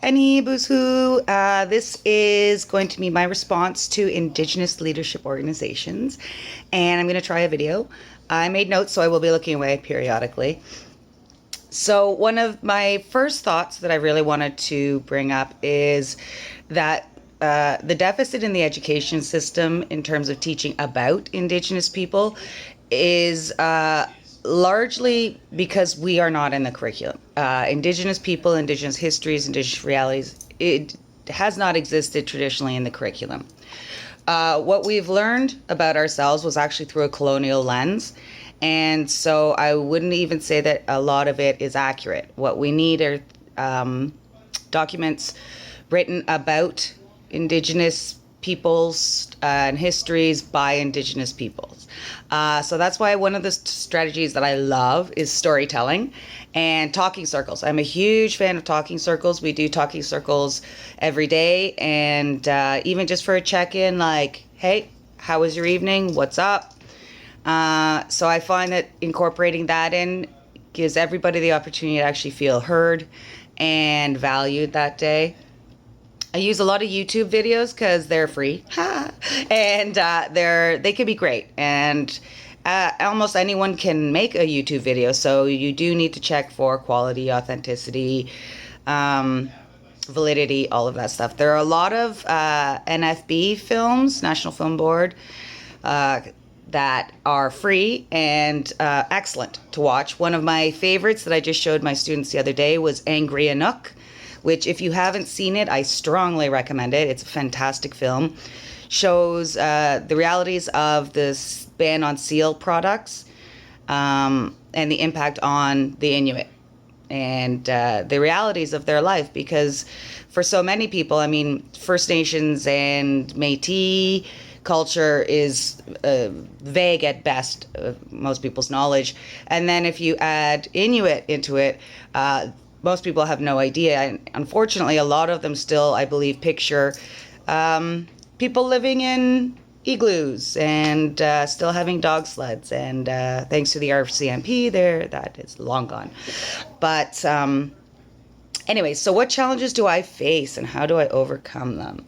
Anibushu. This is going to be my response to Indigenous leadership organizations, and I'm going to try a video. I made notes, so I will be looking away periodically. So, one of my first thoughts that I really wanted to bring up is that the deficit in the education system in terms of teaching about Indigenous people is largely because we are not in the curriculum. Indigenous people, Indigenous histories, Indigenous realities, it has not existed traditionally in the curriculum. What we've learned about ourselves was actually through a colonial lens. And so I wouldn't even say that a lot of it is accurate. What we need are documents written about Indigenous peoples and histories by Indigenous peoples. So that's why one of the strategies that I love is storytelling and talking circles. I'm a huge fan of talking circles. We do talking circles every day, and even just for a check-in, like, hey, how was your evening? What's up? So I find that incorporating that in gives everybody the opportunity to actually feel heard and valued that day. I use a lot of YouTube videos because they're free, and they can be great. And almost anyone can make a YouTube video, so you do need to check for quality, authenticity, validity, all of that stuff. There are a lot of NFB films, National Film Board, that are free and excellent to watch. One of my favorites that I just showed my students the other day was Angry Inuk, which, if you haven't seen it, I strongly recommend it. It's a fantastic film. Shows the realities of this ban on seal products and the impact on the Inuit and the realities of their life. Because for so many people, I mean, First Nations and Métis culture is vague at best, most people's knowledge. And then if you add Inuit into it, most people have no idea. And unfortunately, a lot of them still, I believe, picture people living in igloos and still having dog sleds. And thanks to the RCMP there, that is long gone. But anyway, so what challenges do I face and how do I overcome them?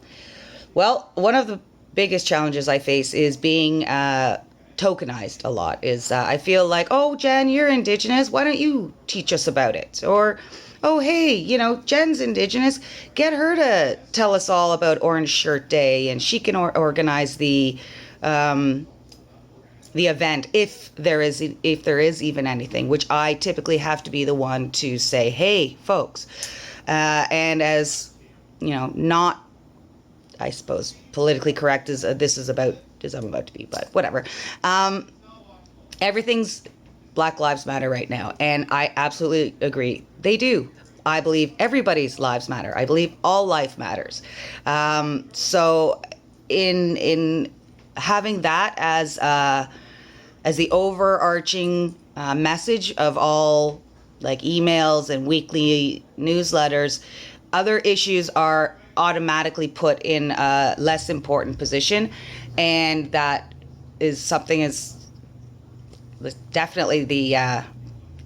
Well, one of the biggest challenges I face is being tokenized a lot. I feel like, oh, Jen, you're Indigenous, why don't you teach us about it? Or, oh, hey, Jen's Indigenous, get her to tell us all about Orange Shirt Day, and she can organize the event if there is even anything, which I typically have to be the one to say, hey, folks. And as not, I suppose, politically correct as I'm about to be, but whatever. Everything's Black Lives Matter right now, and I absolutely agree. They do. I believe everybody's lives matter. I believe all life matters. So in having that as the overarching message of all, like, emails and weekly newsletters, other issues are automatically put in a less important position, and that is something is definitely the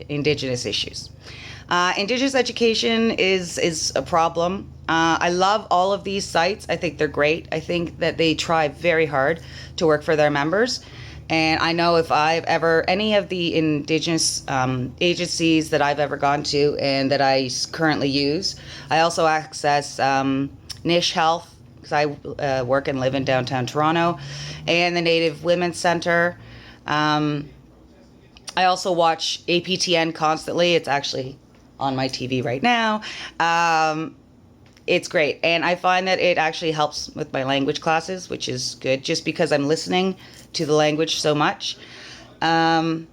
Indigenous issues. Indigenous education is a problem. I love all of these sites. I think they're great. I think that they try very hard to work for their members. And I know if I've ever, any of the Indigenous agencies that I've ever gone to and that I currently use, I also access Nish Health, because I work and live in downtown Toronto, and the Native Women's Center. I also watch APTN constantly. It's actually on my TV right now. It's great. And I find that it actually helps with my language classes, which is good, just because I'm listening to the language so much. The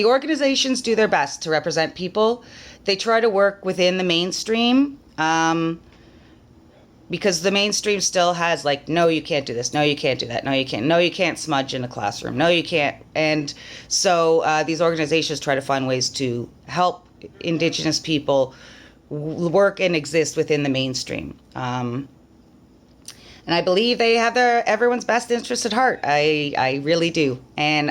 organizations do their best to represent people. They try to work within the mainstream, because the mainstream still has, like, no, you can't do this, no, you can't do that, no, you can't smudge in the classroom, no, you can't. And so these organizations try to find ways to help Indigenous people work and exist within the mainstream. And I believe they have everyone's best interest at heart. I really do. And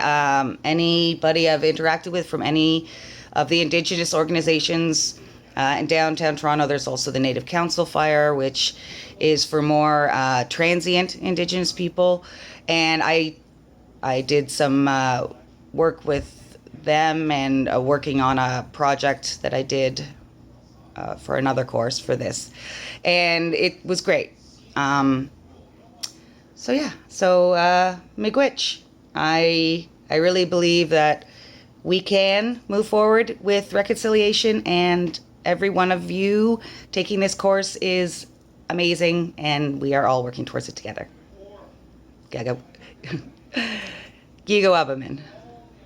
anybody I've interacted with from any of the Indigenous organizations In downtown Toronto, there's also the Native Council Fire, which is for more transient Indigenous people. And I did some work with them and working on a project that I did for another course for this. And it was great. So Miigwech. I really believe that we can move forward with reconciliation, and every one of you taking this course is amazing, and we are all working towards it together. Gigo Abamin.